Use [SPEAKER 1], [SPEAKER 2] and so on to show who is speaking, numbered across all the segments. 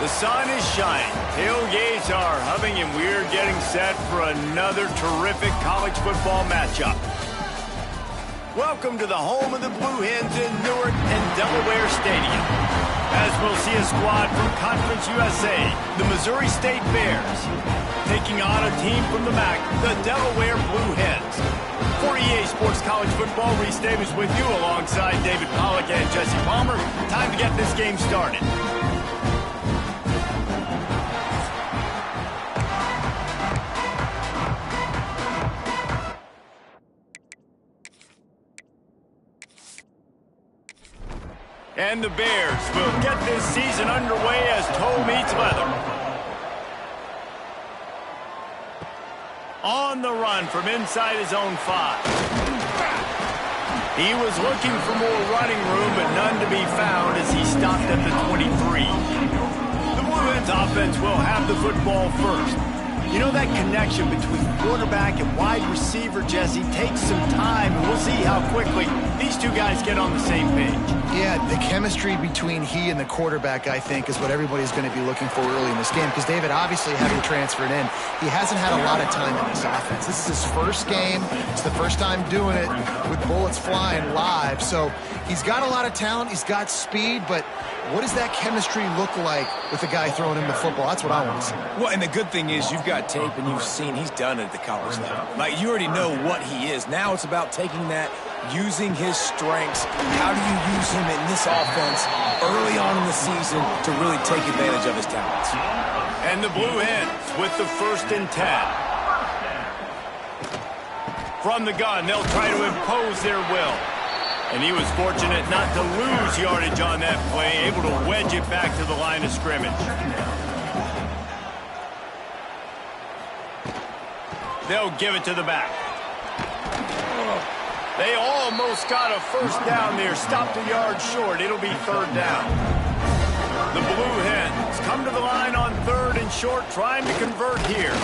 [SPEAKER 1] The sun is shining, tailgates are humming, and we're getting set for another terrific college football matchup. Welcome to the home of the Blue Hens in Newark and Delaware Stadium, as we'll see a squad from Conference USA, the Missouri State Bears, taking on a team from the MAC, the Delaware Blue Hens. For EA Sports College Football, Reese Davis with you alongside David Pollack and Jesse Palmer. Time to get this game started. And the Bears will get this season underway as toe meets leather. On the run from inside his own 5. He was looking for more running room, but none to be found as he stopped at the 23. The Blue Hens offense will have the football first. You know, that connection between quarterback and wide receiver, Jesse, takes some time, and we'll see how quickly these two guys get on the same page.
[SPEAKER 2] Yeah, the chemistry between he and the quarterback, I think, is what everybody's going to be looking for early in this game. Because David, obviously, having transferred in, he hasn't had a lot of time in this offense. This is his first game. It's the first time doing it with bullets flying live. So he's got a lot of talent. He's got speed, but what does that chemistry look like with the guy throwing him the football? That's what I want to see.
[SPEAKER 3] Well, and the good thing is you've got tape and you've seen he's done it at the college level. Like, you already know what he is. Now it's about taking that, using his strengths. How do you use him in this offense early on in the season to really take advantage of his talents?
[SPEAKER 1] And the Blue Hens with the 1st and 10. From the gun, they'll try to impose their will. And he was fortunate not to lose yardage on that play, able to wedge it back to the line of scrimmage. They'll give it to the back. They almost got a 1st down there, stopped a yard short. It'll be 3rd down. The Blue Hens come to the line on 3rd and short, trying to convert here.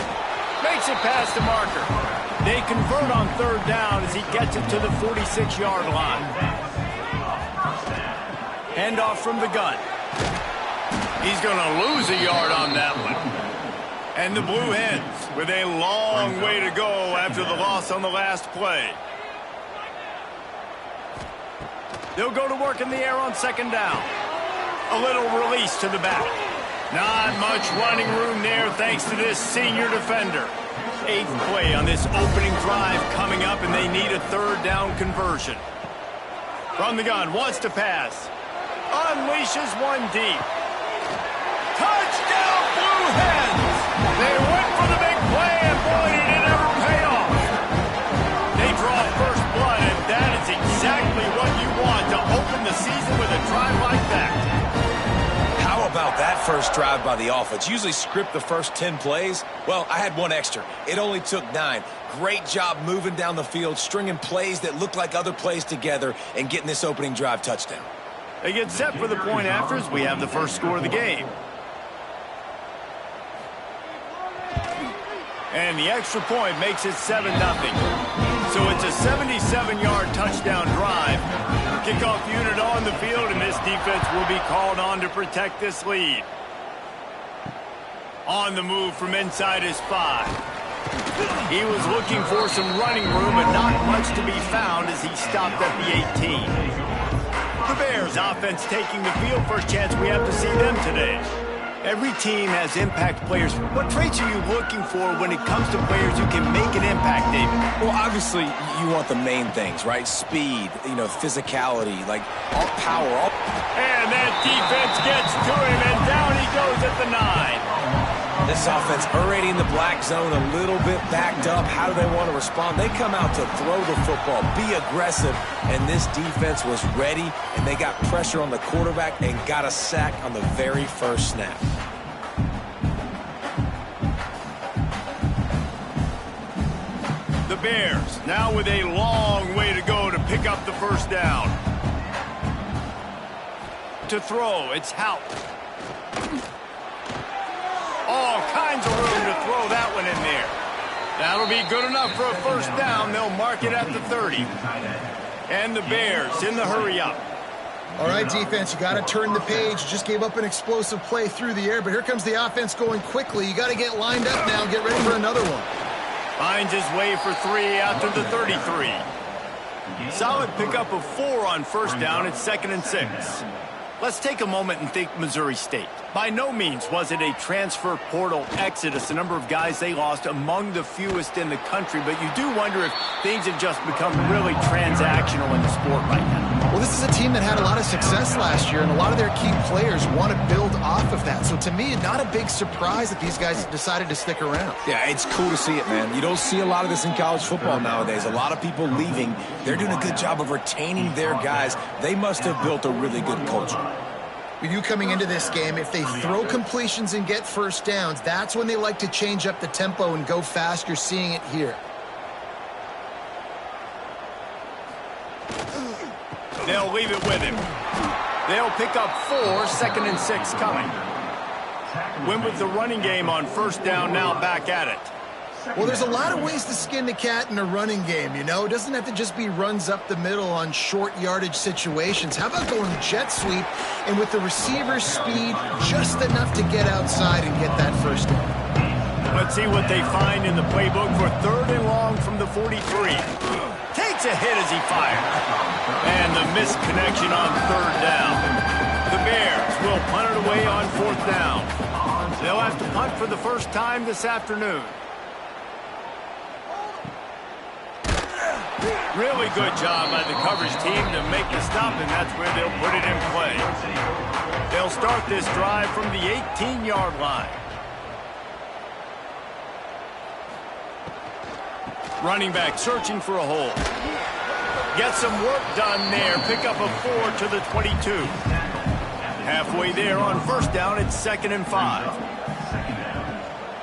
[SPEAKER 1] Makes it past the marker. They convert on 3rd down as he gets it to the 46-yard line. Handoff from the gun. He's going to lose a yard on that one. And the Blue Hens with a long way to go after the loss on the last play. They'll go to work in the air on 2nd down. A little release to the back. Not much running room there thanks to this senior defender. 8th play on this opening drive coming up, and they need a 3rd down conversion. From the gun, wants to pass. Unleashes one deep. Touchdown, Blue Hens! They went for the big play, and boy, did it ever pay off. They draw first blood, and that is exactly what you want to open the season with a drive like that.
[SPEAKER 3] How about that first drive by the offense? Usually script the first 10 plays. Well, I had one extra. It only took 9. Great job moving down the field, stringing plays that look like other plays together, and getting this opening drive touchdown.
[SPEAKER 1] They get set for the point afters. We have the first score of the game. And the extra point makes it 7-0. So it's a 77-yard touchdown drive. Kickoff unit on the field, and this defense will be called on to protect this lead. On the move from inside his 5. He was looking for some running room, but not much to be found as he stopped at the 18. The Bears offense taking the field. First chance we have to see them today. Every team has impact players. What traits are you looking for when it comes to players who can make an impact, David?
[SPEAKER 3] Well, obviously, you want the main things, right? Speed, physicality, like all power.
[SPEAKER 1] And that defense gets to him, and down he goes at the 9.
[SPEAKER 3] This offense already in the black zone, a little bit backed up. How do they want to respond? They come out to throw the football, be aggressive, and this defense was ready, and they got pressure on the quarterback and got a sack on the very first snap.
[SPEAKER 1] The Bears now with a long way to go to pick up the 1st down. To throw, it's Hout. All kinds of room to throw that one in there. That'll be good enough for a 1st down. They'll mark it at the 30. And the Bears in the hurry up.
[SPEAKER 2] All right, defense, you got to turn the page. Just gave up an explosive play through the air, but here comes the offense going quickly. You got to get lined up now and get ready for another one.
[SPEAKER 1] Finds his way for 3 after the 33. Solid pickup of 4 on first down. It's 2nd and 6. Let's take a moment and think Missouri State. By no means was it a transfer portal exodus, the number of guys they lost among the fewest in the country, but you do wonder if things have just become really transactional in the sport right now.
[SPEAKER 2] Well, this is a team that had a lot of success last year, and a lot of their key players want to build off of that. So to me, not a big surprise that these guys decided to stick around.
[SPEAKER 3] Yeah, it's cool to see it, man. You don't see a lot of this in college football nowadays. A lot of people leaving. They're doing a good job of retaining their guys. They must have built a really good culture.
[SPEAKER 2] With you coming into this game, if they throw completions and get first downs, that's when they like to change up the tempo and go fast. You're seeing it here.
[SPEAKER 1] They'll leave it with him. They'll pick up 4, 2nd and 6 coming. Win with the running game on first down, now back at it.
[SPEAKER 2] Well, there's a lot of ways to skin the cat in a running game, you know? It doesn't have to just be runs up the middle on short yardage situations. How about going jet sweep and with the receiver's speed just enough to get outside and get that first down?
[SPEAKER 1] Let's see what they find in the playbook for 3rd and long from the 43. Takes a hit as he fires. And the missed connection on 3rd down. The Bears will punt it away on 4th down. They'll have to punt for the first time this afternoon. Really good job by the coverage team to make the stop, and that's where they'll put it in play. They'll start this drive from the 18-yard line. Running back searching for a hole. Get some work done there. Pick up a 4 to the 22. Halfway there on first down, it's 2nd and 5.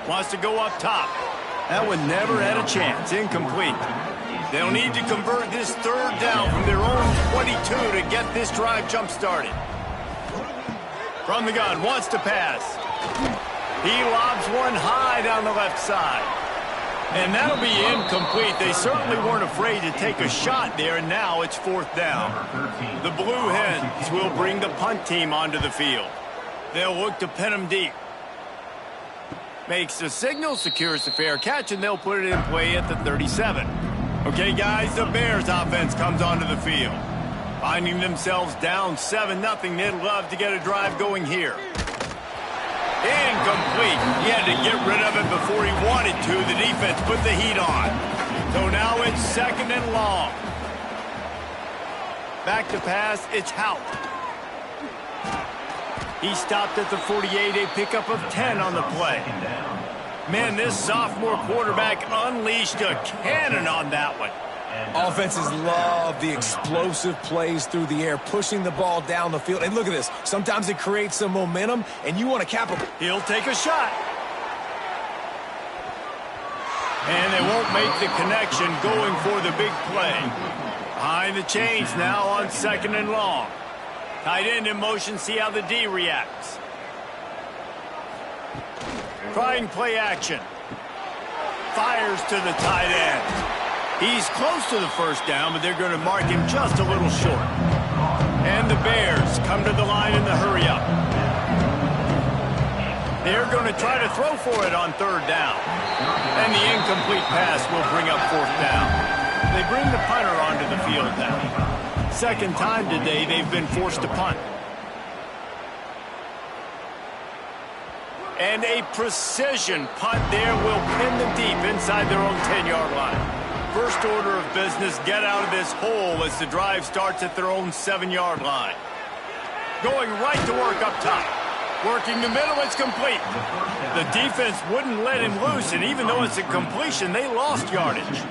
[SPEAKER 1] Wants to go up top. That one never had a chance. Incomplete. They'll need to convert this 3rd down from their own 22 to get this drive jump-started. From the gun, wants to pass. He lobs one high down the left side. And that'll be incomplete. They certainly weren't afraid to take a shot there, and now it's 4th down. The Blue Hens will bring the punt team onto the field. They'll look to pin them deep. Makes the signal, secures the fair catch, and they'll put it in play at the 37. Okay, guys, the Bears offense comes onto the field. Finding themselves down 7-0, they'd love to get a drive going here. Incomplete. He had to get rid of it before he wanted to. The defense put the heat on. So now it's 2nd and long. Back to pass, it's Hout. He stopped at the 48, a pickup of 10 on the play. Man, this sophomore quarterback unleashed a cannon on that one.
[SPEAKER 3] Offenses love the explosive plays through the air, pushing the ball down the field. And look at this. Sometimes it creates some momentum, and you want to capitalize.
[SPEAKER 1] He'll take a shot. And they won't make the connection going for the big play. Behind the chains now on 2nd and long. Tight end in motion, see how the D reacts. Trying play action. Fires to the tight end. He's close to the first down, but they're going to mark him just a little short. And the Bears come to the line in the hurry-up. They're going to try to throw for it on 3rd down. And the incomplete pass will bring up 4th down. They bring the punter onto the field now. 2nd time today they've been forced to punt. And a precision punt there will pin them deep inside their own 10-yard line. First order of business, get out of this hole as the drive starts at their own 7-yard line. Going right to work up top. Working the middle, it's complete. The defense wouldn't let him loose, and even though it's a completion, they lost yardage.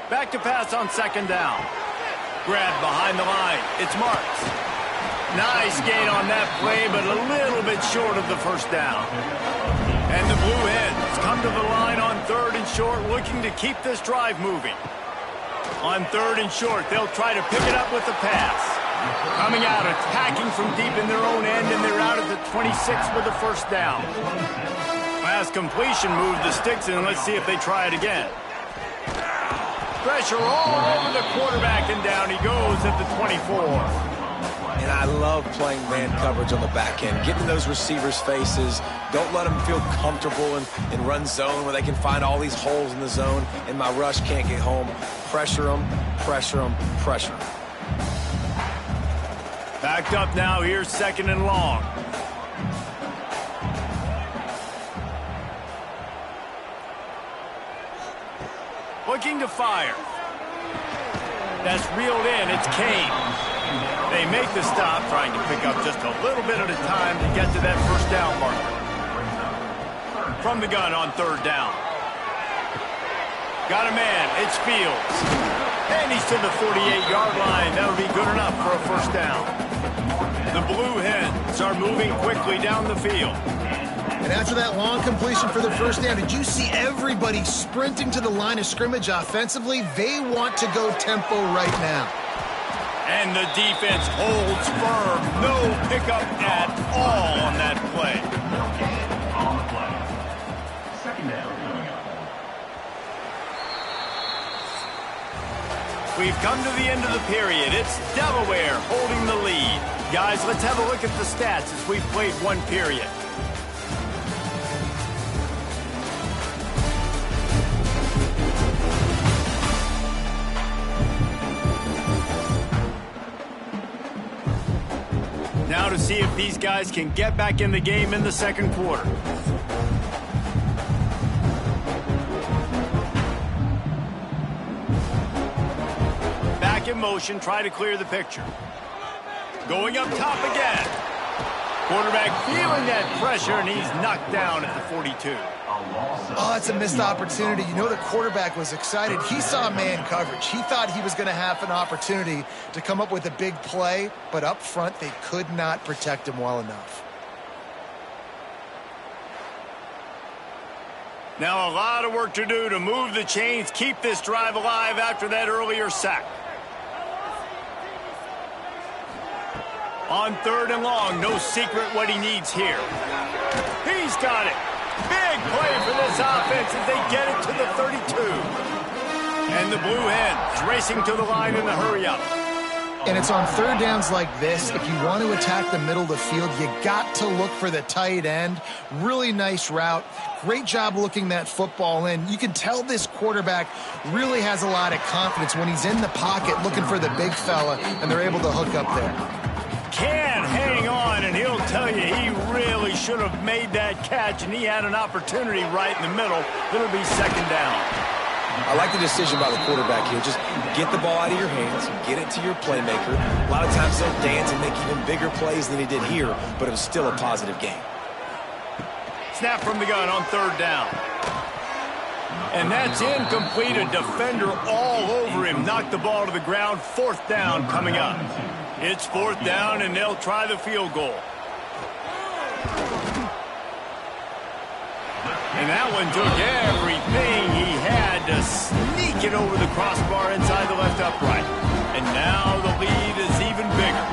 [SPEAKER 1] Back to pass on 2nd down. Grab behind the line. It's Marks. Nice gain on that play, but a little bit short of the first down. And the Blue Hens come to the line on 3rd and short, looking to keep this drive moving. On 3rd and short, they'll try to pick it up with the pass. Coming out, attacking from deep in their own end, and they're out at the 26 with the first down. Last completion moved the sticks, and let's see if they try it again. Pressure all over the quarterback, and down he goes at the 24.
[SPEAKER 3] And I love playing man coverage on the back end, getting those receivers' faces. Don't let them feel comfortable in run zone where they can find all these holes in the zone, and my rush can't get home. Pressure them, pressure them, pressure them.
[SPEAKER 1] Backed up now, here's 2nd and long. Looking to fire. That's reeled in, it's Kane. They make the stop, trying to pick up just a little bit at a time to get to that first down marker. From the gun on 3rd down. Got a man, it's Fields. And he's to the 48-yard line. That'll be good enough for a first down. The Blue Hens are moving quickly down the field.
[SPEAKER 2] And after that long completion for the first down, did you see everybody sprinting to the line of scrimmage offensively? They want to go tempo right now.
[SPEAKER 1] And the defense holds firm. No pickup at all on that play.
[SPEAKER 4] On the play. 2nd down coming up.
[SPEAKER 1] We've come to the end of the period. It's Delaware holding the lead. Guys, let's have a look at the stats as we've played one period. Now to see if these guys can get back in the game in the 2nd quarter. Back in motion, try to clear the picture. Going up top again. Quarterback feeling that pressure, and he's knocked down at the 42.
[SPEAKER 2] Oh, it's a missed opportunity. You know the quarterback was excited. He saw man coverage. He thought he was going to have an opportunity to come up with a big play, but up front they could not protect him well enough.
[SPEAKER 1] Now a lot of work to do to move the chains, keep this drive alive after that earlier sack. On 3rd and long, no secret what he needs here. He's got it. Big play for this offense as they get it to the 32. And the Blue Hens racing to the line in the hurry-up.
[SPEAKER 2] And it's on 3rd downs like this. If you want to attack the middle of the field, you got to look for the tight end. Really nice route. Great job looking that football in. You can tell this quarterback really has a lot of confidence when he's in the pocket looking for the big fella, and they're able to hook up there.
[SPEAKER 1] Can hang on, and he'll tell you he really should have made that catch, and he had an opportunity right in the middle. It'll be 2nd down.
[SPEAKER 3] I like the decision by the quarterback here. Just get the ball out of your hands, get it to your playmaker. A lot of times they'll dance and make even bigger plays than he did here, but it was still a positive game.
[SPEAKER 1] Snap from the gun on 3rd down. And that's incomplete. A defender all over him. Knocked the ball to the ground. 4th down coming up. It's 4th down, and they'll try the field goal. And that one took everything he had to sneak it over the crossbar inside the left upright. And now the lead is even bigger.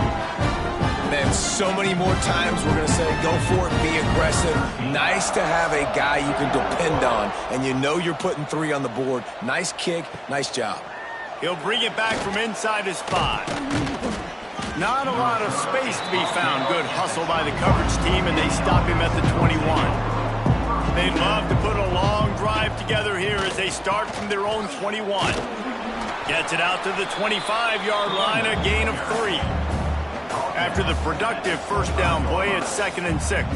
[SPEAKER 3] Man, so many more times we're going to say go for it, be aggressive. Nice to have a guy you can depend on, and you know you're putting 3 on the board. Nice kick, nice job.
[SPEAKER 1] He'll bring it back from inside his 5. Not a lot of space to be found. Good hustle by the coverage team, and they stop him at the 21. They'd love to put a long drive together here as they start from their own 21. Gets it out to the 25-yard line, a gain of 3. After the productive first down play, it's 2nd and 6.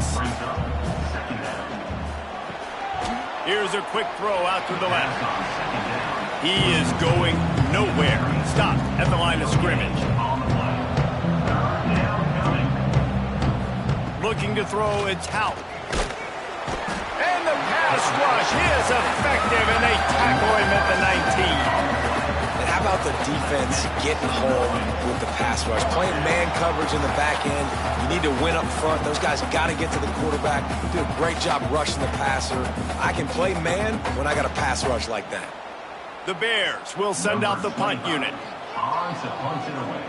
[SPEAKER 1] Here's a quick throw out to the left. He is going nowhere. Stopped at the line of scrimmage. Looking to throw, it's Hout. And the pass rush is effective, and they tackle him at the 19.
[SPEAKER 3] And how about the defense getting home with the pass rush? Playing man coverage in the back end. You need to win up front. Those guys got to get to the quarterback. Do a great job rushing the passer. I can play man when I got a pass rush like that.
[SPEAKER 1] The Bears will send out the punt unit.
[SPEAKER 4] On to punt it away.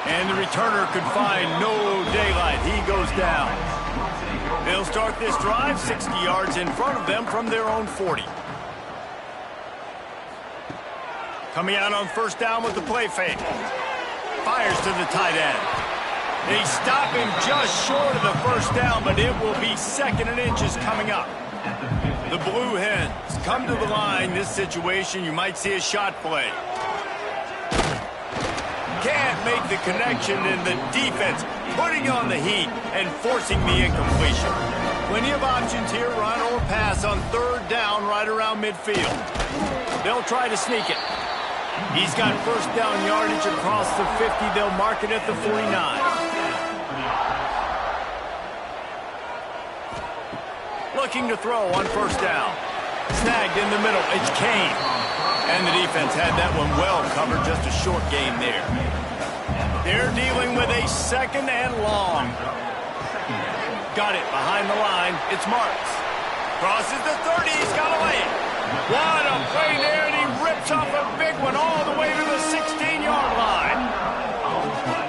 [SPEAKER 1] And And the returner could find no daylight. He goes down. They'll start this drive 60 yards in front of them from their own 40. Coming out on first down with the play fake. Fires to the tight end. They stop him just short of the first down, but it will be 2nd and inches coming up. The Blue Hens come to the line. This situation, you might see a shot play. Can't make the connection, and the defense putting on the heat and forcing the incompletion. Plenty of options here, run or pass on 3rd down right around midfield. They'll try to sneak it. He's got first down yardage across the 50. They'll mark it at the 49. Looking to throw on first down. Snagged in the middle. It's Kane. And the defense had that one well covered. Just a short gain there. They're dealing with a 2nd and long. Got it behind the line. It's Marks. Crosses the 30. He's got to lay it. What a play there, and he rips off a big one all the way to the 16-yard line.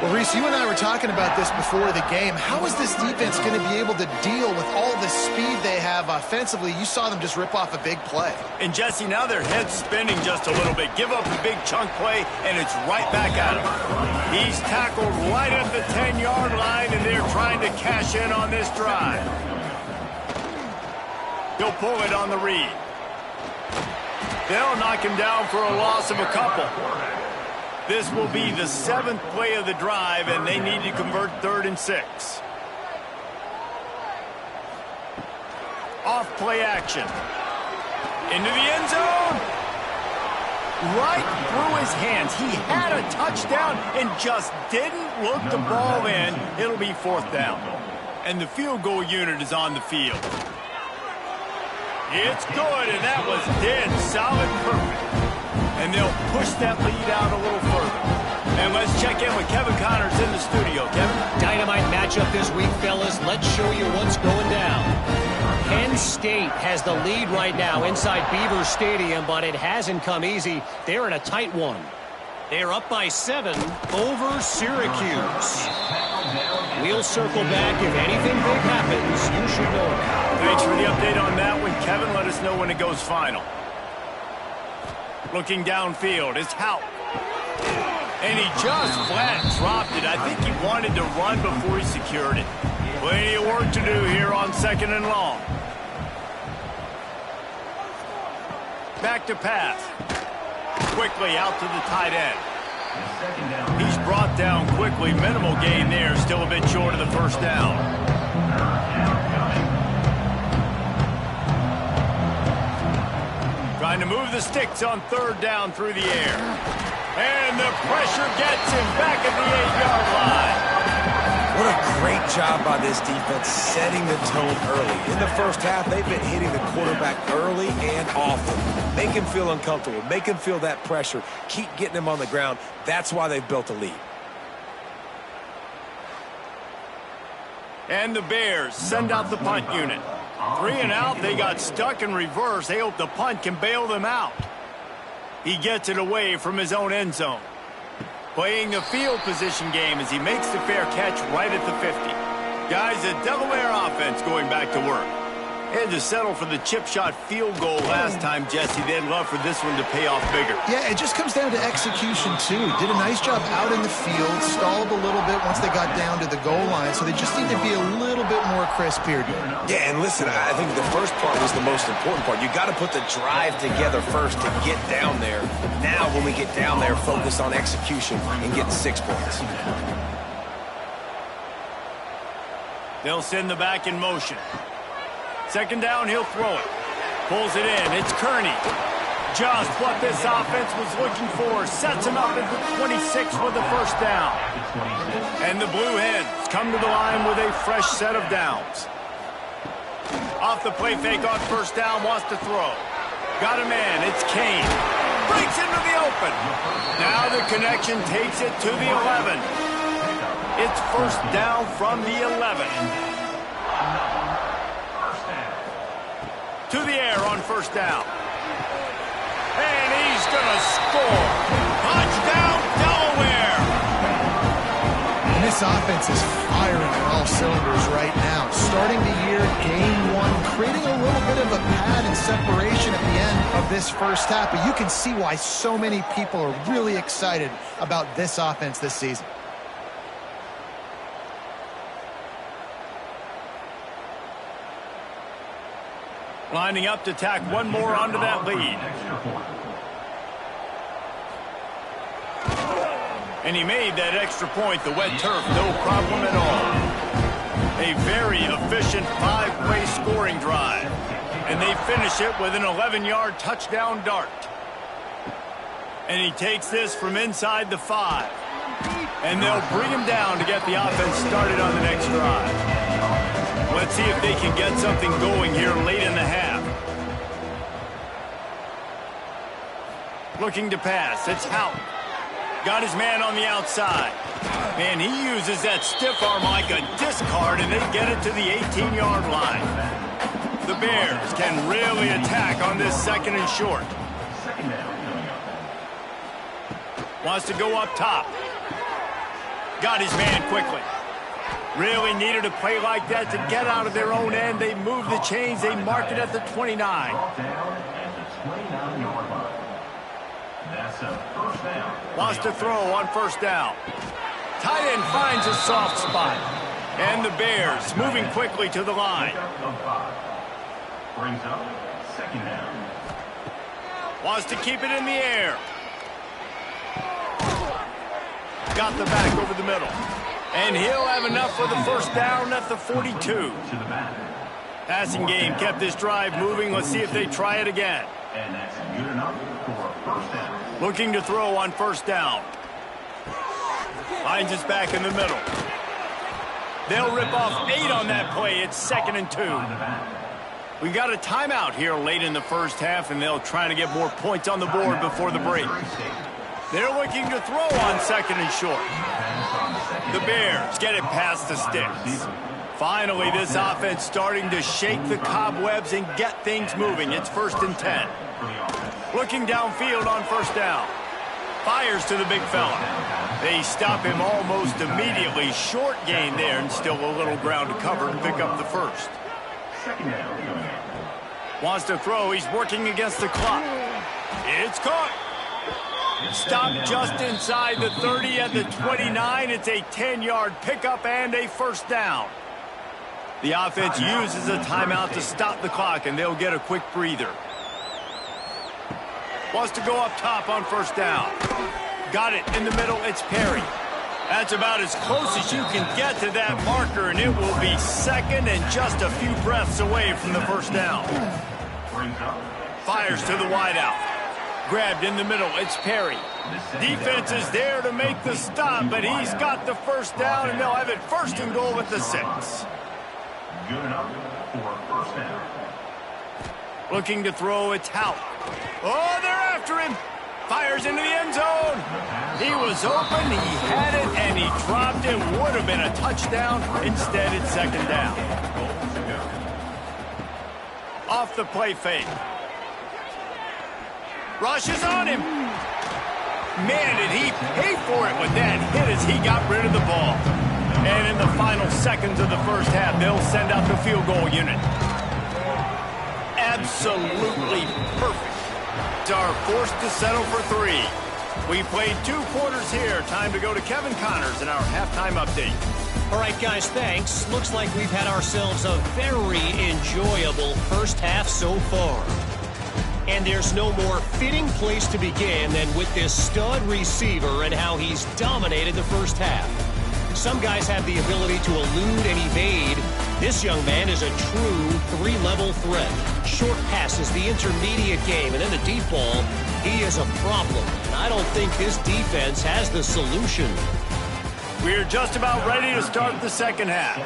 [SPEAKER 2] Well, Reese, you and I were talking about this before the game. How is this defense going to be able to deal with all the speed they have offensively? You saw them just rip off a big play.
[SPEAKER 1] And, Jesse, now their head's spinning just a little bit. Give up a big chunk play, and it's right back at him. He's tackled right at the 10-yard line, and they're trying to cash in on this drive. He'll pull it on the read. They'll knock him down for a loss of a couple. This will be the 7th play of the drive, and they need to convert 3rd and 6. Off play action. Into the end zone. Right through his hands. He had a touchdown and just didn't look the ball in. It'll be 4th down. And the field goal unit is on the field. It's good, and that was dead solid perfect. And they'll push that lead out a little further. And let's check in with Kevin Connors in the studio. Kevin?
[SPEAKER 5] Dynamite matchup this week, fellas. Let's show you what's going down. Penn State has the lead right now inside Beaver Stadium, but it hasn't come easy. They're in a tight one. They're up by 7 over Syracuse. We'll circle back. If anything big happens, you should know it.
[SPEAKER 1] Thanks for the update on that one, Kevin. Let us know when it goes final. Looking downfield, it's Houck. And he just flat dropped it. I think he wanted to run before he secured it. Plenty of work to do here on 2nd and long. Back to pass. Quickly out to the tight end. He's brought down quickly. Minimal gain there. Still a bit short of the first down. Trying to move the sticks on 3rd down through the air. And the pressure gets him back at the 8-yard line.
[SPEAKER 3] What a great job by this defense setting the tone early. In the first half, they've been hitting the quarterback early and often. Make him feel uncomfortable. Make him feel that pressure. Keep getting him on the ground. That's why they've built a lead.
[SPEAKER 1] And the Bears send out the punt unit. 3 and out, they got stuck in reverse. They hope the punt can bail them out. He gets it away from his own end zone. Playing the field position game as he makes the fair catch right at the 50. Guys, the Delaware offense going back to work. Had to settle for the chip shot field goal last time, Jesse. They'd love for this one to pay off bigger.
[SPEAKER 2] Yeah, it just comes down to execution, too. Did a nice job out in the field, stalled a little bit once they got down to the goal line, so they just need to be a little bit more crisp here, dude.
[SPEAKER 3] Yeah, and listen, I think the first part was the most important part. You got to put the drive together first to get down there. Now, when we get down there, focus on execution and get 6 points.
[SPEAKER 1] They'll send the back in motion. 2nd down, he'll throw it. Pulls it in. It's Kearney. Just what this offense was looking for. Sets him up at the 26 with the first down. And the Blue Hens come to the line with a fresh set of downs. Off the play fake on first down, wants to throw. Got a man. It's Kane. Breaks into the open. Now the connection takes it to the 11. It's first down from the 11. To the air on first down. And he's going to score. Touchdown, Delaware.
[SPEAKER 2] This offense is firing on all cylinders right now. Starting the year, game one, creating a little bit of a pad and separation at the end of this first half. But you can see why so many people are really excited about this offense this season.
[SPEAKER 1] Lining up to tack one more onto that lead. And he made that extra point, the wet turf, no problem at all. A very efficient 5-play scoring drive. And they finish it with an 11-yard touchdown dart. And he takes this from inside the 5. And they'll bring him down to get the offense started on the next drive. Let's see if they can get something going here late in the half. Looking to pass, it's Houghton. Got his man on the outside. And he uses that stiff arm like a discard, and they get it to the 18-yard line. The Bears can really attack on this second and short. Wants to go up top. Got his man quickly. Really needed a play like that to get out of their own end. They move the chains. They mark it at the 29. Wants to throw on first down. Tight end finds a soft spot. And the Bears moving quickly to the line.
[SPEAKER 4] Brings up second down.
[SPEAKER 1] Wants to keep it in the air. Got the back over the middle. And he'll have enough for the first down at the 42. Passing game kept this drive moving. Let's see if they try it again.
[SPEAKER 4] And that's good enough for a first down.
[SPEAKER 1] Looking to throw on first down. Finds his back in the middle. They'll rip off 8 on that play. It's 2nd and 2. We got a timeout here late in the first half, and they'll try to get more points on the board before the break. They're looking to throw on 2nd and short. The Bears get it past the sticks. Finally, this offense starting to shake the cobwebs and get things moving. It's 1st and 10. Looking downfield on first down. Fires to the big fella. They stop him almost immediately. Short gain there, and still a little ground to cover to pick up the first. Wants to throw. He's working against the clock. It's caught. Stopped just inside the 30 at the 29. It's a 10-yard pickup and a first down. The offense uses a timeout to stop the clock, and they'll get a quick breather. Wants to go up top on first down. Got it in the middle. It's Perry. That's about as close as you can get to that marker, and it will be 2nd and just a few breaths away from the first down. Fires to the wideout. Grabbed in the middle. It's Perry. Defense is there to make the stop, but he's got the first down, and they'll have it 1st and goal at the 6.
[SPEAKER 4] Good enough for a first down.
[SPEAKER 1] Looking to throw, it's Houghton. Oh, they're after him. Fires into the end zone. He was open, he had it, and he dropped it. Would have been a touchdown. Instead, it's 2nd down. Off the play fake. Rushes on him. Man, did he pay for it with that hit as he got rid of the ball. And in the final seconds of the first half, they'll send out the field goal unit. Absolutely perfect. Are forced to settle for 3. We played 2 quarters here. Time to go to Kevin Connors in our halftime update.
[SPEAKER 5] All right, guys, thanks. Looks like we've had ourselves a very enjoyable first half so far. And there's no more fitting place to begin than with this stud receiver and how he's dominated the first half. Some guys have the ability to elude and evade. This young man is a true 3-level threat. Short passes, the intermediate game, and then the deep ball, he is a problem. And I don't think this defense has the solution.
[SPEAKER 1] We're just about ready to start the second half.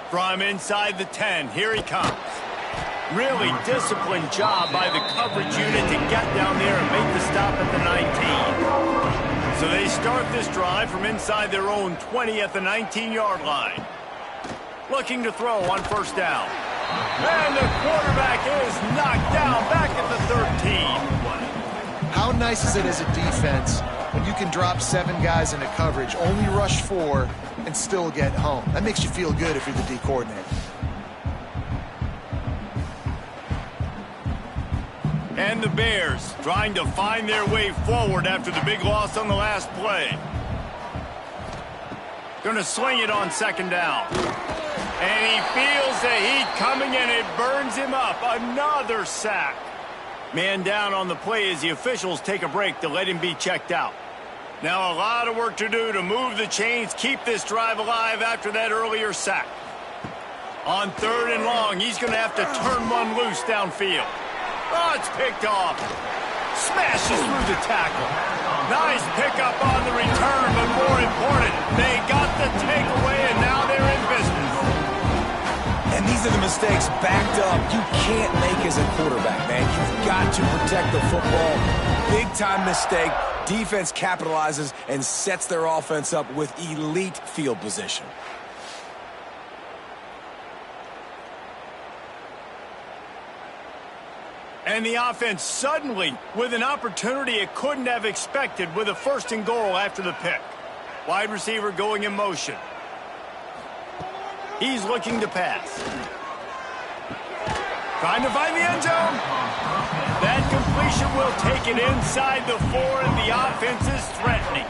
[SPEAKER 1] From inside the 10, here he comes. Really disciplined job by the coverage unit to get down there and make the stop at the 19. So they start this drive from inside their own 20 at the 19-yard line. Looking to throw on first down. And the quarterback is knocked down back at the 13.
[SPEAKER 2] Houghton nice is it as a defense when you can drop 7 guys into coverage, only rush 4, and still get home? That makes you feel good if you're the D coordinator.
[SPEAKER 1] And the Bears trying to find their way forward after the big loss on the last play. Going to sling it on 2nd down. And he feels the heat coming and it burns him up. Another sack. Man down on the play as the officials take a break to let him be checked out. Now a lot of work to do to move the chains, keep this drive alive after that earlier sack. On 3rd and long, he's going to have to turn one loose downfield. Oh, it's picked off. Smashes through the tackle. Nice pickup on the return, but more important, they got the takeaway, and now they're in business.
[SPEAKER 3] And these are the mistakes backed up you can't make as a quarterback, man. You've got to protect the football. Big-time mistake. Defense capitalizes and sets their offense up with elite field position.
[SPEAKER 1] And the offense suddenly with an opportunity it couldn't have expected with a 1st and goal after the pick. Wide receiver going in motion. He's looking to pass. Trying to find the end zone. That completion will take it inside the 4, and the offense is threatening.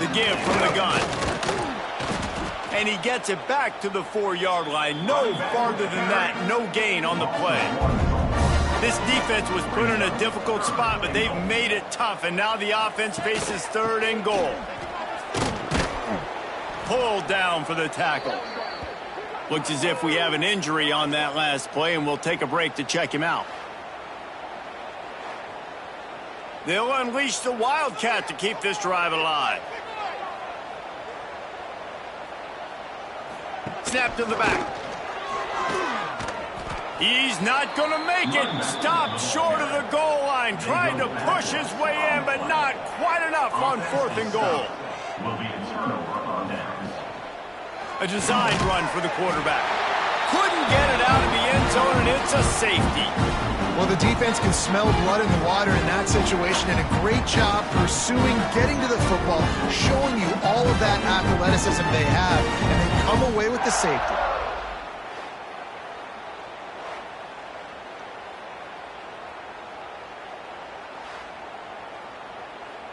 [SPEAKER 1] The give from the gun. And he gets it back to the 4-yard line. No farther than that. No gain on the play. This defense was put in a difficult spot, but they've made it tough. And now the offense faces 3rd and goal. Pulled down for the tackle. Looks as if we have an injury on that last play, and we'll take a break to check him out. They'll unleash the Wildcat to keep this drive alive. Snap to the back. He's not going to make it. Stopped short of the goal line. Trying to push his way in, but not quite enough on 4th and goal. A designed run for the quarterback. Couldn't get it out of the end zone, and it's a safety.
[SPEAKER 2] Well, the defense can smell blood in the water in that situation, and a great job pursuing, getting to the football, showing you all of that athleticism they have, and they come away with the safety.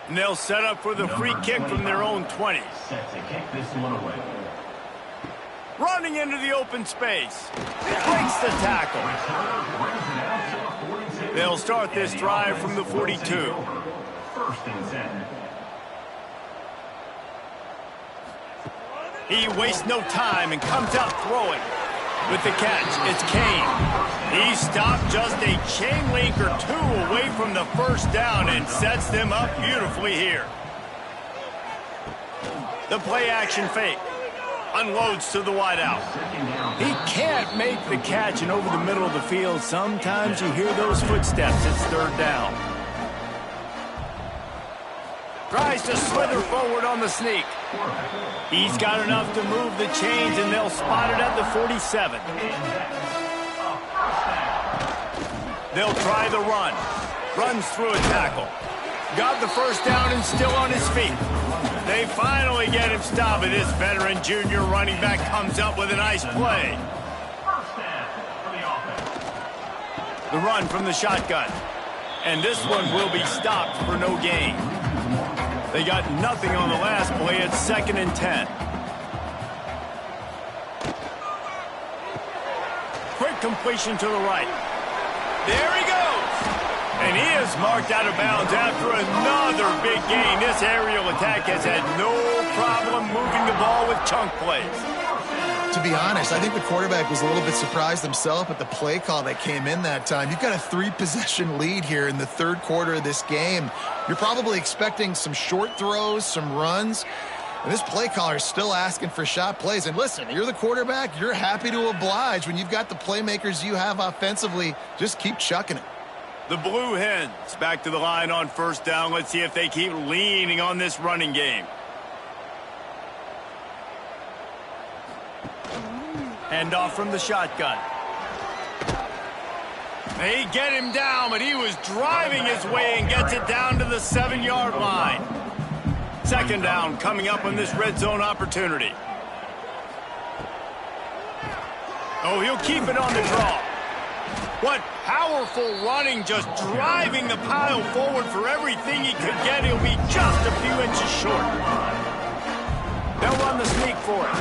[SPEAKER 1] And they'll set up for the free kick from their own 20.
[SPEAKER 4] Set to kick this one away.
[SPEAKER 1] Running into the open space. Breaks the tackle. They'll start this drive from the 42.
[SPEAKER 4] 1st and 10.
[SPEAKER 1] He wastes no time and comes out throwing. With the catch, it's Kane. He stopped just a chain link or 2 away from the 1st down and sets them up beautifully here. The play action fake. Unloads to the wideout. He can't make the catch, and over the middle of the field, sometimes you hear those footsteps. It's 3rd down. Tries to slither forward on the sneak. He's got enough to move the chains, and they'll spot it at the 47. They'll try the run. Runs through a tackle. Got the 1st down and still on his feet. They finally get him stopped, and this veteran junior running back comes up with a nice play. The run from the shotgun. And this one will be stopped for no gain. They got nothing on the last play. It's 2nd and 10. Quick completion to the right. There he goes. And he is marked out of bounds after another big gain. This aerial attack has had no problem moving the ball with chunk plays.
[SPEAKER 2] To be honest, I think the quarterback was a little bit surprised himself at the play call that came in that time. You've got a 3-possession lead here in the 3rd quarter of this game. You're probably expecting some short throws, some runs. And this play caller is still asking for shot plays. And listen, you're the quarterback. You're happy to oblige when you've got the playmakers you have offensively. Just keep chucking it.
[SPEAKER 1] The Blue Hens back to the line on 1st down. Let's see if they keep leaning on this running game. Hand off from the shotgun. They get him down, but he was driving his way and gets it down to the 7-yard line. Second down coming up on this red zone opportunity. Oh, he'll keep it on the draw. What powerful running, just driving the pile forward for everything he could get. He'll be just a few inches short. They'll run the sneak for it.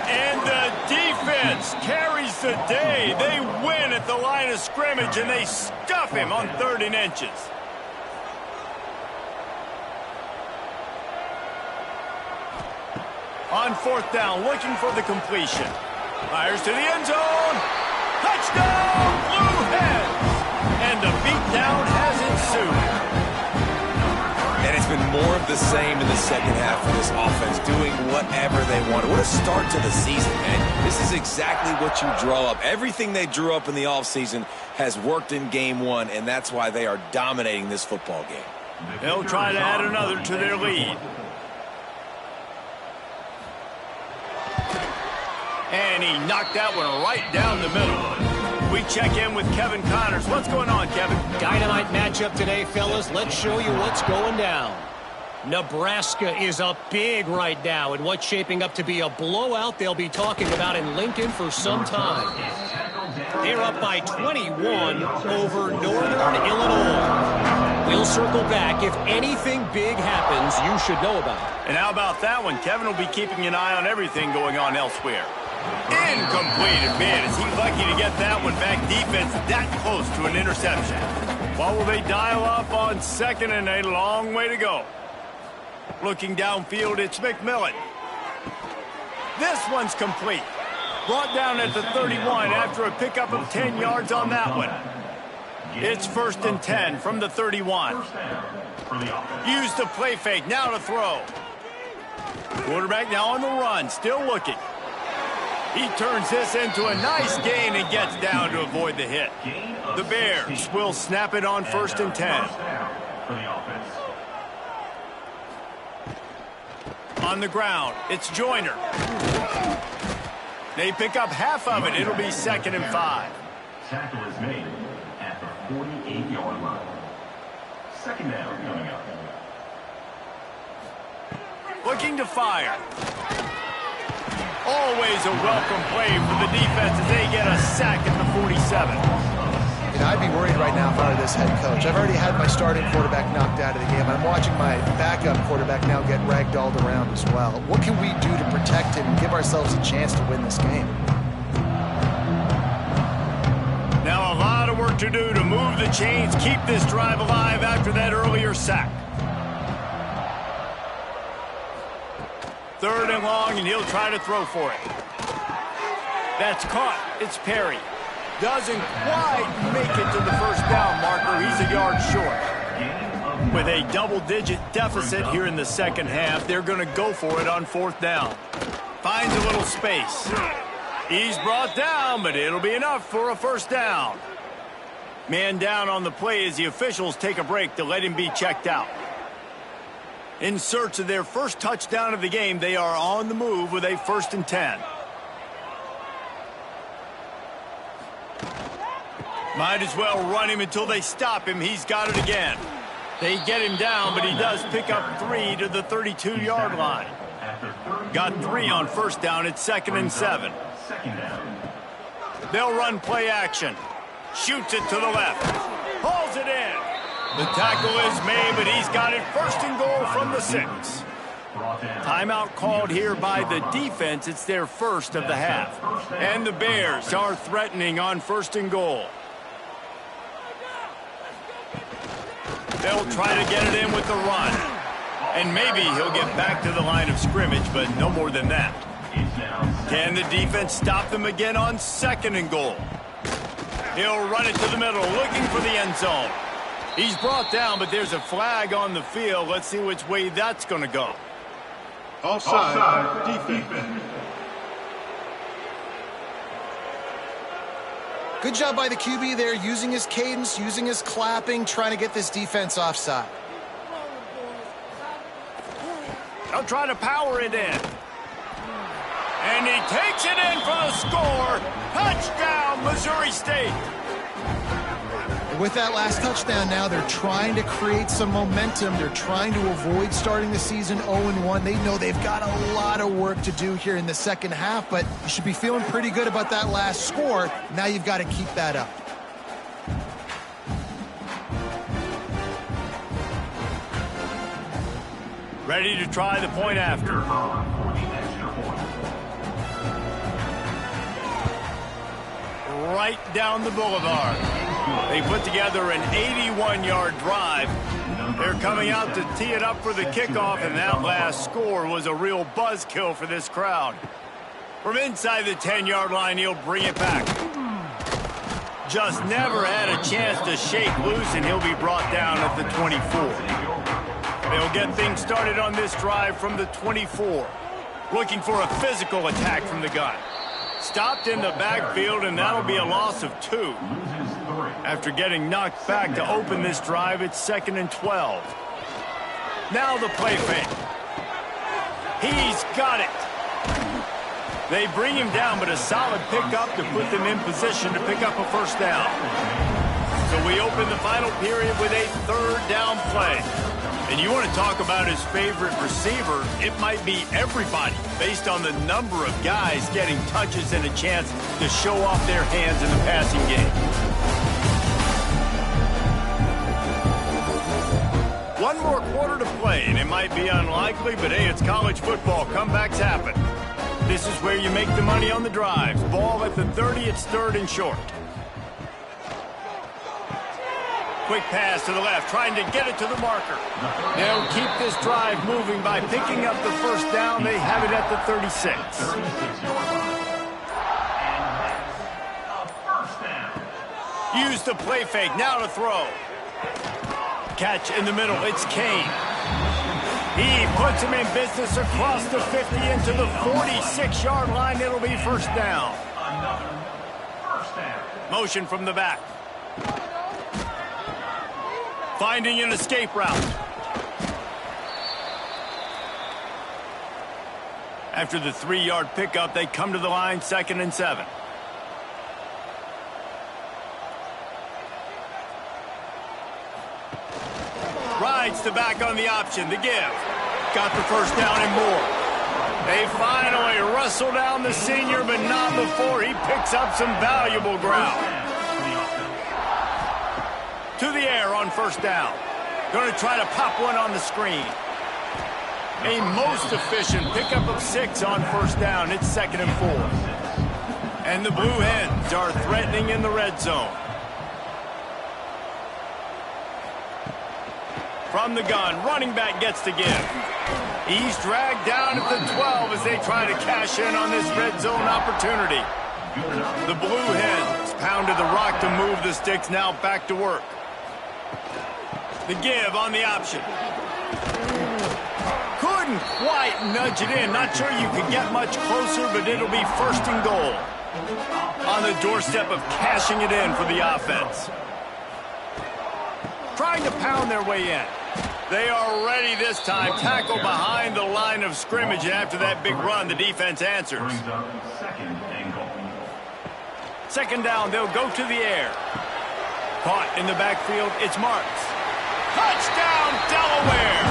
[SPEAKER 1] And the defense carries the day. They win at the line of scrimmage, and they stuff him on 3rd and inches. On 4th down, looking for the completion. Fires to the end zone. Touchdown, Blue Hens! And the beatdown has ensued.
[SPEAKER 3] And it's been more of the same in the second half of this offense, doing whatever they wanted. What a start to the season, man. This is exactly what you draw up. Everything they drew up in the offseason has worked in game 1, and that's why they are dominating this football game.
[SPEAKER 1] They'll try to add another to their lead. And he knocked that one right down the middle. We check in with Kevin Connors. What's going on, Kevin?
[SPEAKER 5] Dynamite matchup today, fellas. Let's show you what's going down. Nebraska is up big right now in what's shaping up to be a blowout they'll be talking about in Lincoln for some time. They're up by 21 over Northern Illinois. We'll circle back. If anything big happens, you should know about it.
[SPEAKER 1] And how about that one? Kevin will be keeping an eye on everything going on elsewhere. Incomplete. And man, is he lucky to get that one back. Defense that close to an interception. What will they dial up on 2nd and a long way to go? Looking downfield, it's McMillan. This one's complete. Brought down at the 31 after a pickup of 10 yards on that one. It's 1st and 10 from the 31. Use the play fake. Now to throw. Quarterback now on the run. Still looking. He turns this into a nice gain and gets down to avoid the hit. The Bears will snap it on 1st and 10. On the ground, it's Joyner. They pick up half of it. It'll be 2nd and 5.
[SPEAKER 4] Tackle is made at the 48-yard line. 2nd down coming up.
[SPEAKER 1] Looking to fire. Always a welcome play for the defense as they get a sack at the 47.
[SPEAKER 2] You know, I'd be worried right now if I were this head coach. I've already had my starting quarterback knocked out of the game. I'm watching my backup quarterback now get ragdolled around as well. What can we do to protect him and give ourselves a chance to win this game?
[SPEAKER 1] Now a lot of work to do to move the chains, keep this drive alive after that earlier sack. 3rd and long, and he'll try to throw for it. That's caught. It's Perry. Doesn't quite make it to the 1st down marker. He's a yard short. With a double-digit deficit here in the second half, they're going to go for it on 4th down. Finds a little space. He's brought down, but it'll be enough for a 1st down. Man down on the play as the officials take a break to let him be checked out. In search of their first touchdown of the game, they are on the move with a 1st and 10. Might as well run him until they stop him. He's got it again. They get him down, but he does pick up 3 to the 32-yard line. Got 3 on 1st down. It's 2nd and 7. They'll run play action. Shoots it to the left. Hauls it in. The tackle is made, but he's got it 1st and goal from the 6. Timeout called here by the defense. It's their first of the half. And the Bears are threatening on 1st and goal. They'll try to get it in with the run. And maybe he'll get back to the line of scrimmage, but no more than that. Can the defense stop them again on 2nd and goal? He'll run it to the middle, looking for the end zone. He's brought down, but there's a flag on the field. Let's see which way that's going to go.
[SPEAKER 4] Offside, defense.
[SPEAKER 2] Good job by the QB there, using his cadence, using his clapping, trying to get this defense offside.
[SPEAKER 1] They'll try to power it in. And he takes it in for the score. Touchdown, Missouri State.
[SPEAKER 2] With that last touchdown now, they're trying to create some momentum. They're trying to avoid starting the season 0-1. They know they've got a lot of work to do here in the second half, but you should be feeling pretty good about that last score. Now you've got to keep that up.
[SPEAKER 1] Ready to try the point after. Right down the boulevard. They put together an 81-yard drive. They're coming out to tee it up for the kickoff, and that last score was a real buzzkill for this crowd. From inside the 10-yard line, he'll bring it back. Just never had a chance to shake loose, and he'll be brought down at the 24. They'll get things started on this drive from the 24. Looking for a physical attack from the gun. Stopped in the backfield, and that'll be a loss of 2. After getting knocked back to open this drive, it's 2nd and 12. Now the play fake. He's got it. They bring him down, but a solid pickup to put them in position to pick up a first down. So we open the final period with a 3rd down play. And you want to talk about his favorite receiver, it might be everybody based on the number of guys getting touches and a chance to show off their hands in the passing game. One more quarter to play, and it might be unlikely, but hey, it's college football. Comebacks happen. This is where you make the money on the drives. Ball at the 30, it's 3rd and short. Quick pass to the left, trying to get it to the marker. They'll keep this drive moving by picking up the first down. They have it at the 36. Use the play fake, now to throw. Catch in the middle, it's Kane. He puts him in business across the 50 into the 46-yard line. It'll be first down. Motion from the back. Finding an escape route. After the 3-yard pickup, they come to the line, 2nd and 7. Rides the back on the option, the give. Got the first down and more. They finally wrestle down the senior, but not before he picks up some valuable ground. To the air on first down. Going to try to pop one on the screen. A most efficient pickup of 6 on first down. It's 2nd and 4. And the Blue Hens are threatening in the red zone. From the gun, running back gets to give. He's dragged down at the 12 as they try to cash in on this red zone opportunity. The Blue Hens pounded the rock to move the sticks, now back to work. The give on the option. Couldn't quite nudge it in. Not sure you could get much closer, but it'll be 1st and goal. On the doorstep of cashing it in for the offense. Trying to pound their way in. They are ready this time. Tackle behind the line of scrimmage, and after that big run, the defense answers. 2nd down, they'll go to the air. Caught in the backfield, it's Marks. Touchdown, Delaware!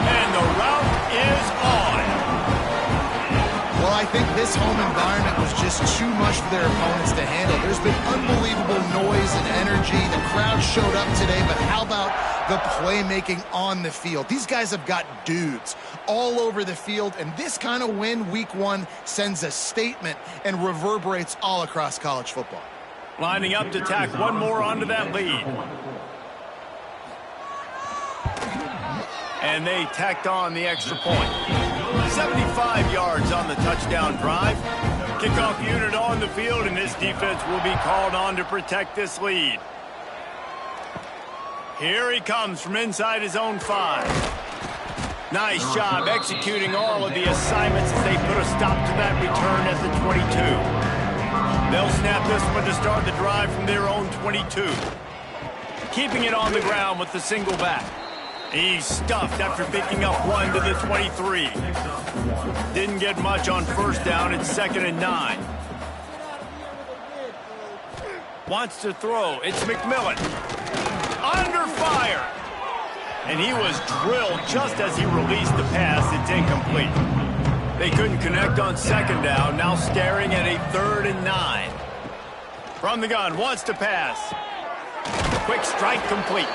[SPEAKER 1] And the route is on.
[SPEAKER 2] Well, I think this home environment was just too much for their opponents to handle. There's been unbelievable noise and energy. The crowd showed up today, but how about the playmaking on the field? These guys have got dudes all over the field, and this kind of win week 1 sends a statement and reverberates all across college football.
[SPEAKER 1] Lining up to tack one more onto that lead. And they tacked on the extra point. 75 yards on the touchdown drive. Kickoff unit on the field, and this defense will be called on to protect this lead. Here he comes from inside his own 5. Nice job executing all of the assignments as they put a stop to that return at the 22. They'll snap this one to start the drive from their own 22. Keeping it on the ground with the single back. He's stuffed after picking up 1 to the 23. Didn't get much on first down. It's 2nd and 9. Wants to throw. It's McMillan. under fire. And he was drilled just as he released the pass. It's incomplete. They couldn't connect on second down. Now staring at a 3rd and 9. From the gun, wants to pass. Quick strike complete.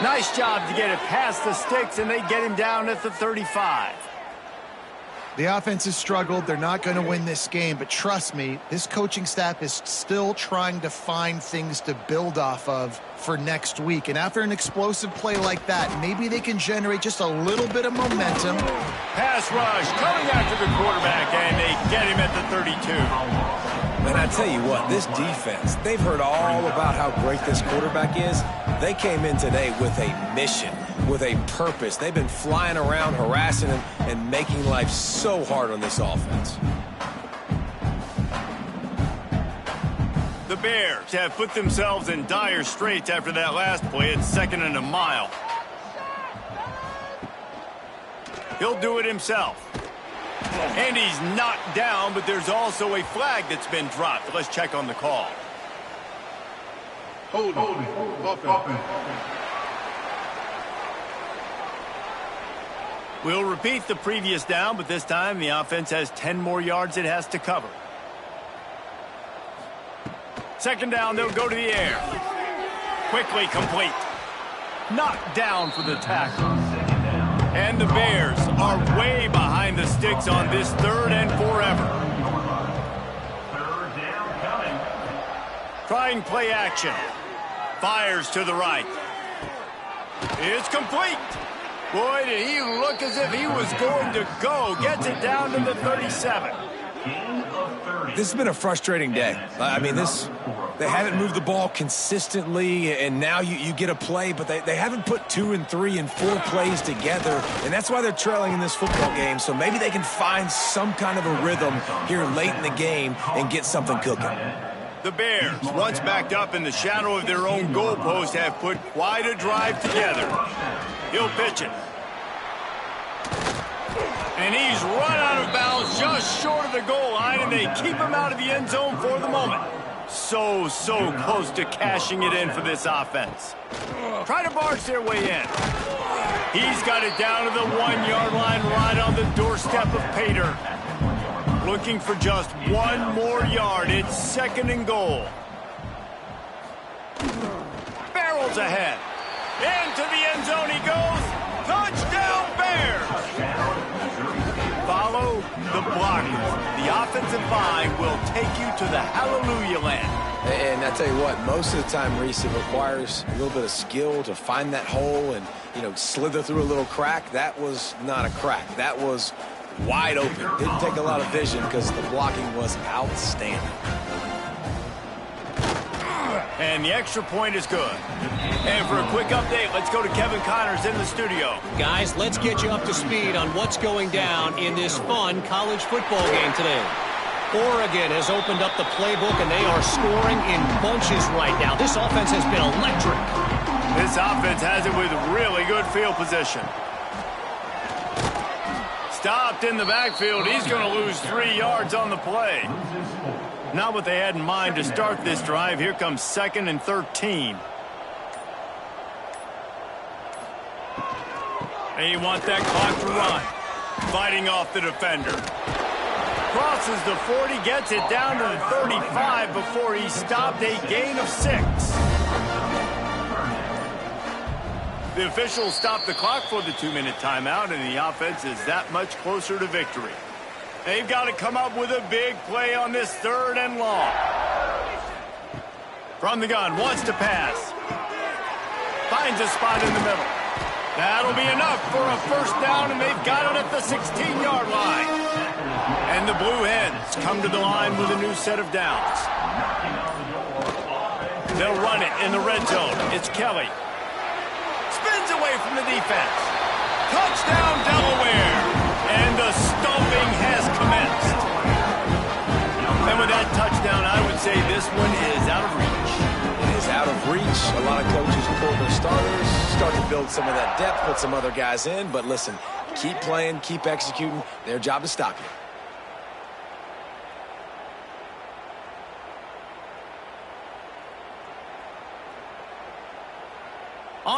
[SPEAKER 1] Nice job to get it past the sticks, and they get him down at the 35.
[SPEAKER 2] The offense has struggled. They're not going to win this game, but trust me, this coaching staff is still trying to find things to build off of for next week. And after an explosive play like that, maybe they can generate just a little bit of momentum.
[SPEAKER 1] Pass rush coming after the quarterback, and they get him at the 32.
[SPEAKER 3] And I tell you what, this defense, they've heard all about how great this quarterback is. They came in today with a mission, with a purpose. They've been flying around, harassing him, and making life so hard on this offense.
[SPEAKER 1] The Bears have put themselves in dire straits after that last play. It's 2nd and a mile. He'll do it himself. And he's knocked down, but there's also a flag that's been dropped. Let's check on the call.
[SPEAKER 6] Hold it.
[SPEAKER 1] We'll repeat the previous down, but this time the offense has 10 more yards it has to cover. 2nd down, they'll go to the air. Quickly complete. Knocked down for the tackle. And the Bears are way behind the sticks on this 3rd and forever.
[SPEAKER 4] 3rd down coming.
[SPEAKER 1] Trying play action. Fires to the right. It's complete. Boy, did he look as if he was going to go. Gets it down to the 37.
[SPEAKER 3] This has been a frustrating day. I mean, they haven't moved the ball consistently, and now you get a play, but they haven't put 2 and 3 and 4 plays together, and that's why they're trailing in this football game. So maybe they can find some kind of a rhythm here late in the game and get something cooking.
[SPEAKER 1] The Bears, once backed up in the shadow of their own goalpost, have put quite a drive together. He'll pitch it. And he's run out of bounds just short of the goal line, and they keep him out of the end zone for the moment. So close to cashing it in for this offense. Try to barge their way in. He's got it down to the 1-yard line right on the doorstep of Pater. Looking for just 1 more yard. It's 2nd and goal. Barrels ahead. Into the end zone he goes. Touchdown Bears! Follow the blockers. The offensive line will take you to the hallelujah land.
[SPEAKER 3] And I tell you what, most of the time, Reese, it requires a little bit of skill to find that hole and, slither through a little crack. That was not a crack. That was wide open. Didn't take a lot of vision because the blocking was outstanding.
[SPEAKER 1] And the extra point is good. And for a quick update, let's go to Kevin Connors in the studio.
[SPEAKER 5] Guys, let's get you up to speed on what's going down in this fun college football game today. Oregon has opened up the playbook, and they are scoring in bunches right now. This offense has been electric.
[SPEAKER 1] This offense has it with really good field position. Stopped in the backfield. He's going to lose 3 yards on the play. Not what they had in mind to start this drive. Here comes 2nd and 13. They want that clock to run. Fighting off the defender. Crosses the 40, gets it down to the 35 before he stopped, a gain of 6. The officials stopped the clock for the 2-minute timeout, and the offense is that much closer to victory. They've got to come up with a big play on this 3rd and long. From the gun, wants to pass. Finds a spot in the middle. That'll be enough for a 1st down, and they've got it at the 16-yard line. And the Blue Hens come to the line with a new set of downs. They'll run it in the red zone. It's Kelly. Spins away from the defense. Touchdown, Delaware. And the stomping has commenced. And with that touchdown, I would say this one is out of reach.
[SPEAKER 3] It is out of reach. A lot of coaches pull their starters, start to build some of that depth, put some other guys in. But listen, keep playing, keep executing. Their job is stop you.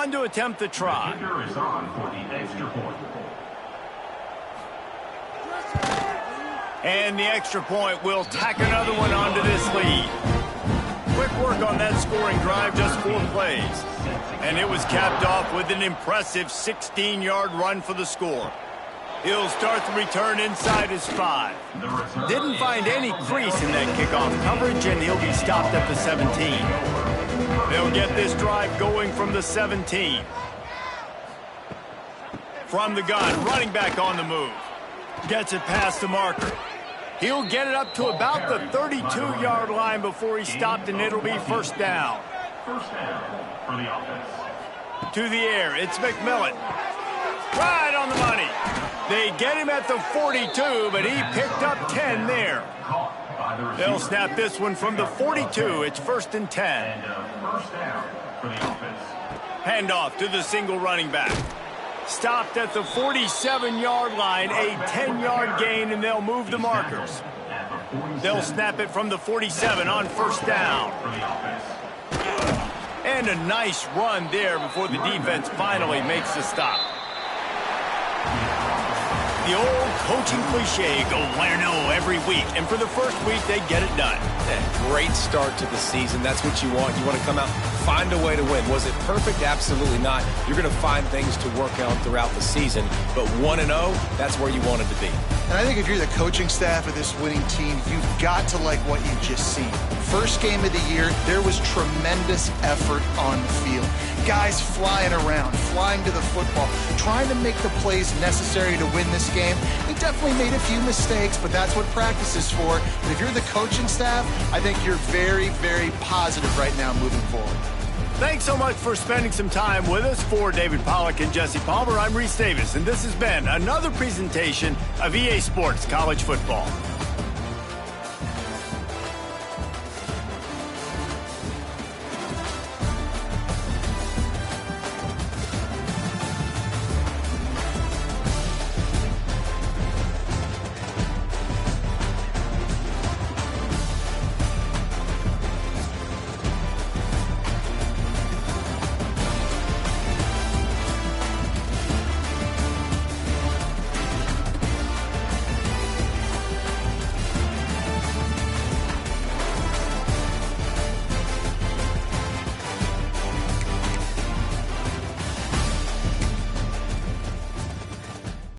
[SPEAKER 1] on to attempt the try.
[SPEAKER 4] The kicker is on for the extra point.
[SPEAKER 1] And the extra point will tack another one onto this lead. Quick work on that scoring drive, just 4 plays. And it was capped off with an impressive 16-yard run for the score. He'll start the return inside his 5. Didn't find any crease in that kickoff coverage, and he'll be stopped at the 17. They'll get this drive going from the 17. From the gun, running back on the move. Gets it past the marker. He'll get it up to about the 32-yard line before he's stopped, and it'll be first down.
[SPEAKER 4] First down for the offense.
[SPEAKER 1] To the air, it's McMillan. Right on the money. They get him at the 42, but he picked up 10 there. They'll snap this one from the 42. It's 1st and 10.
[SPEAKER 4] And first down for the offense.
[SPEAKER 1] Handoff to the single running back. Stopped at the 47-yard line, a 10-yard gain, and they'll move the markers. They'll snap it from the 47 on first down. And a nice run there before the defense finally makes the stop. The old coaching cliche, go win or no every week. And for the first week, they get it done.
[SPEAKER 3] Yeah, great start to the season. That's what you want. You want to come out, find a way to win. Was it perfect? Absolutely not. You're going to find things to work on throughout the season. But 1-0, that's where you want it to be.
[SPEAKER 2] And I think if you're the coaching staff of this winning team, you've got to like what you've just seen. First game of the year, there was tremendous effort on the field. Guys flying around, flying to the football, trying to make the plays necessary to win this game. They definitely made a few mistakes, but that's what practice is for. And if you're the coaching staff, I think you're very, very positive right now moving forward.
[SPEAKER 1] Thanks so much for spending some time with us. For David Pollack and Jesse Palmer, I'm Reese Davis, and this has been another presentation of EA Sports College Football.